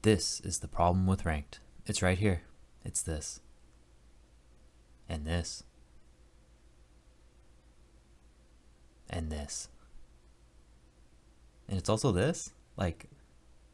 This is the problem with ranked. It's right here. It's this. And this. And this. And it's also this. Like,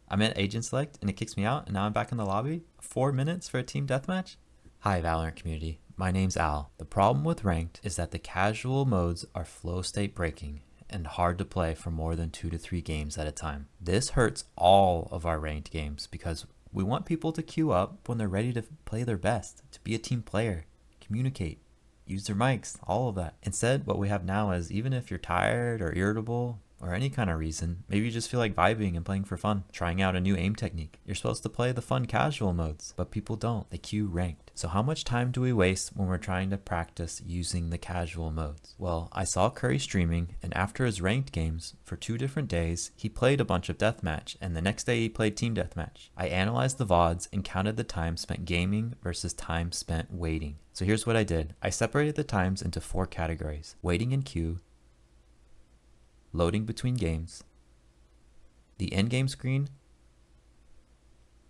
I'm at agent select and it kicks me out and now I'm back in the lobby. 4 minutes for a team deathmatch? Hi Valorant community, my name's Al. The problem with ranked is that the casual modes are flow state breaking and hard to play for more than 2 to 3 games at a time. This hurts all of our ranked games because we want people to queue up when they're ready to play their best, to be a team player, communicate, use their mics, all of that. Instead, what we have now is even if you're tired or irritable or any kind of reason, maybe you just feel like vibing and playing for fun, trying out a new aim technique. You're supposed to play the fun casual modes, but people don't. They queue ranked. So how much time do we waste when we're trying to practice using the casual modes? Well, I saw Curry streaming, and after his ranked games, for 2 different days, he played a bunch of deathmatch, and the next day he played team deathmatch. I analyzed the VODs and counted the time spent gaming versus time spent waiting. So here's what I did. I separated the times into 4 categories: waiting in queue, loading between games, the endgame screen,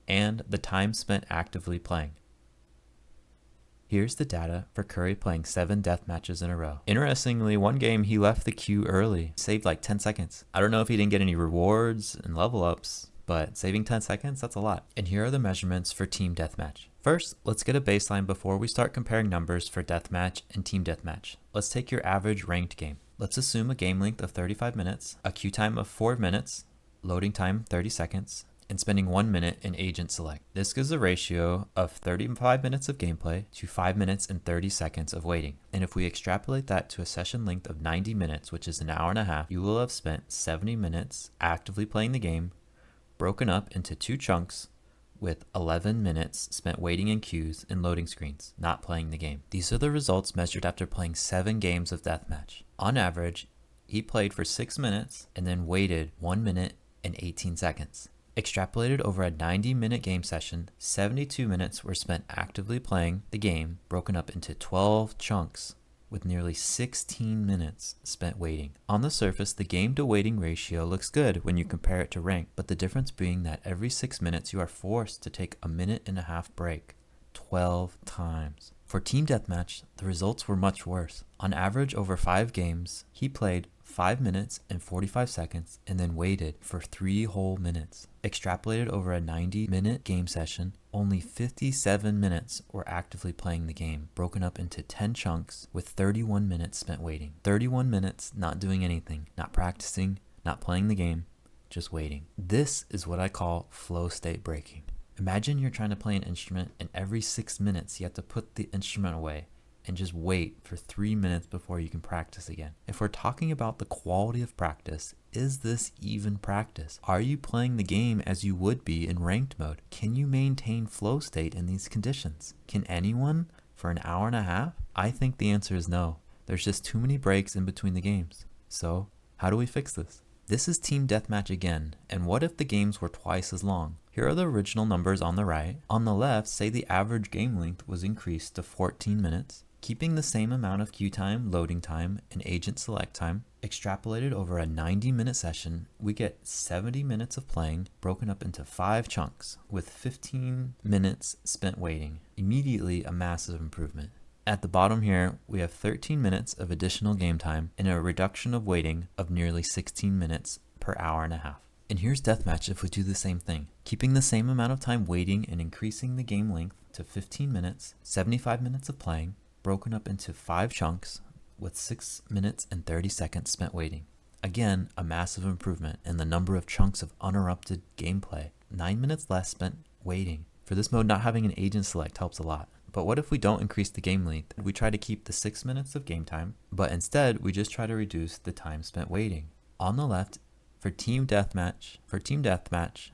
and the time spent actively playing. Here's the data for Curry playing 7 death matches in a row. Interestingly, one game he left the queue early, saved like 10 seconds. I don't know if he didn't get any rewards and level ups, but saving 10 seconds, that's a lot. And here are the measurements for team deathmatch. First, let's get a baseline before we start comparing numbers for deathmatch and team deathmatch. Let's take your average ranked game. Let's assume a game length of 35 minutes, a queue time of 4 minutes, loading time 30 seconds, and spending 1 minute in agent select. This gives a ratio of 35 minutes of gameplay to 5 minutes and 30 seconds of waiting. And if we extrapolate that to a session length of 90 minutes, which is an hour and a half, you will have spent 70 minutes actively playing the game, broken up into 2 chunks, with 11 minutes spent waiting in queues and loading screens, not playing the game. These are the results measured after playing 7 games of deathmatch. On average, he played for 6 minutes and then waited 1 minute and 18 seconds. Extrapolated over a 90-minute game session, 72 minutes were spent actively playing the game, broken up into 12 chunks, with nearly 16 minutes spent waiting. On the surface, the game to waiting ratio looks good when you compare it to rank, but the difference being that every 6 minutes you are forced to take a 1.5 minute break, 12 times. For team deathmatch, the results were much worse. On average, over 5 games, he played 5 minutes and 45 seconds and then waited for 3 whole minutes. Extrapolated over a 90-minute game session, only 57 minutes were actively playing the game, broken up into 10 chunks with 31 minutes spent waiting. 31 minutes not doing anything, not practicing, not playing the game, just waiting. This is what I call flow state breaking. Imagine you're trying to play an instrument and every 6 minutes you have to put the instrument away and just wait for 3 minutes before you can practice again. If we're talking about the quality of practice, is this even practice? Are you playing the game as you would be in ranked mode? Can you maintain flow state in these conditions? Can anyone for an hour and a half? I think the answer is no. There's just too many breaks in between the games. So how do we fix this? This is team deathmatch again, and what if the games were twice as long? Here are the original numbers on the right. On the left, say the average game length was increased to 14 minutes, keeping the same amount of queue time, loading time, and agent select time. Extrapolated over a 90-minute session, we get 70 minutes of playing broken up into 5 chunks, with 15 minutes spent waiting. Immediately a massive improvement. At the bottom here, we have 13 minutes of additional game time and a reduction of waiting of nearly 16 minutes per hour and a half. And here's deathmatch if we do the same thing, keeping the same amount of time waiting and increasing the game length to 15 minutes, 75 minutes of playing, broken up into 5 chunks with 6 minutes and 30 seconds spent waiting. Again, a massive improvement in the number of chunks of uninterrupted gameplay. 9 minutes less spent waiting. For this mode, not having an agent select helps a lot. But what if we don't increase the game length? We try to keep the 6 minutes of game time, but instead we just try to reduce the time spent waiting. On the left, for team deathmatch,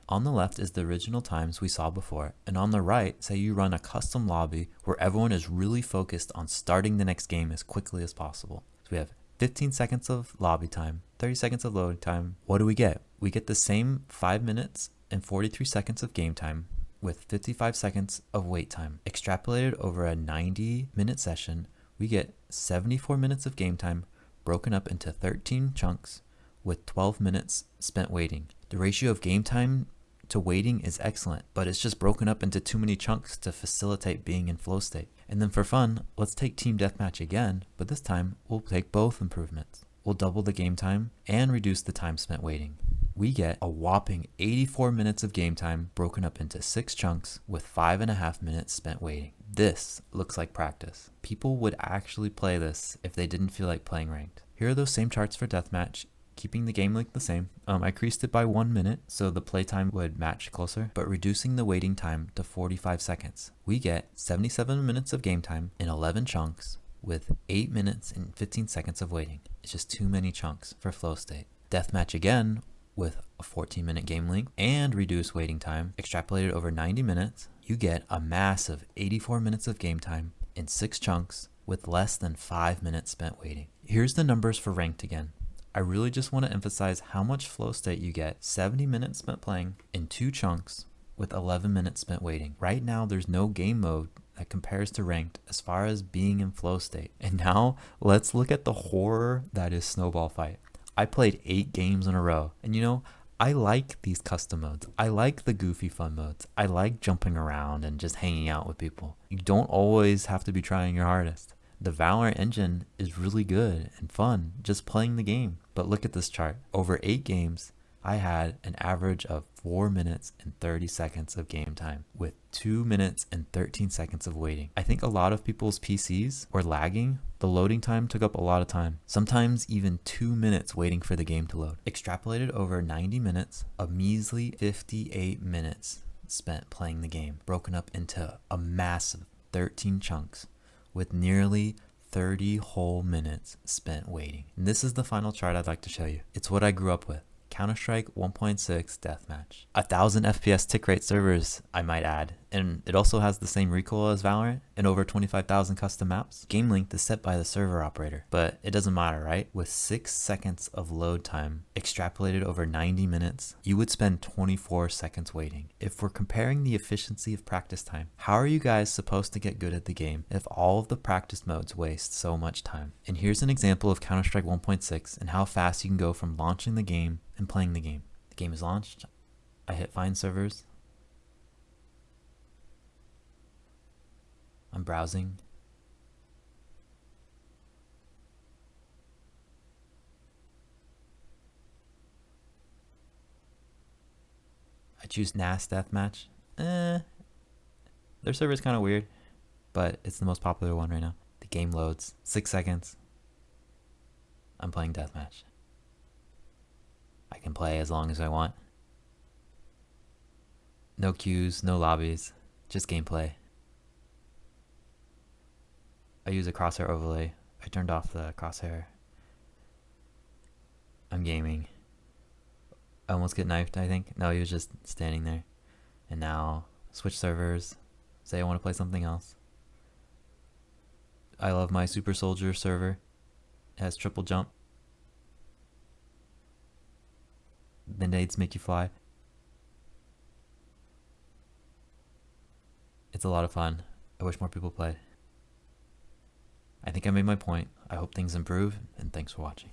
on the left is the original times we saw before, and on the right, say you run a custom lobby where everyone is really focused on starting the next game as quickly as possible. So we have 15 seconds of lobby time, 30 seconds of load time. What do we get? We get the same 5 minutes and 43 seconds of game time with 55 seconds of wait time. Extrapolated over a 90-minute session, we get 74 minutes of game time broken up into 13 chunks with 12 minutes spent waiting. The ratio of game time to waiting is excellent, but it's just broken up into too many chunks to facilitate being in flow state. And then for fun, let's take team deathmatch again, but this time we'll take both improvements. We'll double the game time and reduce the time spent waiting. We get a whopping 84 minutes of game time broken up into 6 chunks with 5.5 minutes spent waiting. This looks like practice. People would actually play this if they didn't feel like playing ranked. Here are those same charts for deathmatch, keeping the game length the same. I increased it by 1 minute so the playtime would match closer, but reducing the waiting time to 45 seconds. We get 77 minutes of game time in 11 chunks with 8 minutes and 15 seconds of waiting. It's just too many chunks for flow state. Deathmatch again with a 14-minute game length and reduced waiting time, extrapolated over 90 minutes, you get a massive 84 minutes of game time in 6 chunks with less than 5 minutes spent waiting. Here's the numbers for ranked again. I really just want to emphasize how much flow state you get. 70 minutes spent playing in 2 chunks with 11 minutes spent waiting. Right now, there's no game mode that compares to ranked as far as being in flow state. And now let's look at the horror that is Snowball Fight. I played 8 games in a row, and I like these custom modes. I like the goofy fun modes. I like jumping around and just hanging out with people. You don't always have to be trying your hardest. The Valorant engine is really good and fun just playing the game. But look at this chart. Over 8 games, I had an average of 4 minutes and 30 seconds of game time with 2 minutes and 13 seconds of waiting. I think a lot of people's PCs were lagging. The loading time took up a lot of time. Sometimes even 2 minutes waiting for the game to load. Extrapolated over 90 minutes, a measly 58 minutes spent playing the game, broken up into a massive 13 chunks with nearly 30 whole minutes spent waiting. And this is the final chart I'd like to show you. It's what I grew up with. Counter-Strike 1.6 Deathmatch. 1000 FPS tick rate servers, I might add. And it also has the same recoil as Valorant and over 25,000 custom maps. Game length is set by the server operator, but it doesn't matter, right? With 6 seconds of load time, extrapolated over 90 minutes, you would spend 24 seconds waiting. If we're comparing the efficiency of practice time, how are you guys supposed to get good at the game if all of the practice modes waste so much time? And here's an example of Counter-Strike 1.6 and how fast you can go from launching the game and playing the game. The game is launched. I hit find servers. I'm browsing. I choose NAS Deathmatch. Their server is kind of weird, but it's the most popular one right now. The game loads. 6 seconds. I'm playing Deathmatch. I can play as long as I want. No queues, no lobbies, just gameplay. I use a crosshair overlay. I turned off the crosshair. I'm gaming. I almost get knifed, I think. No, he was just standing there. And now, switch servers. Say I want to play something else. I love my Super Soldier server. It has triple jump. The nades make you fly. It's a lot of fun. I wish more people played. I think I made my point. I hope things improve, and thanks for watching.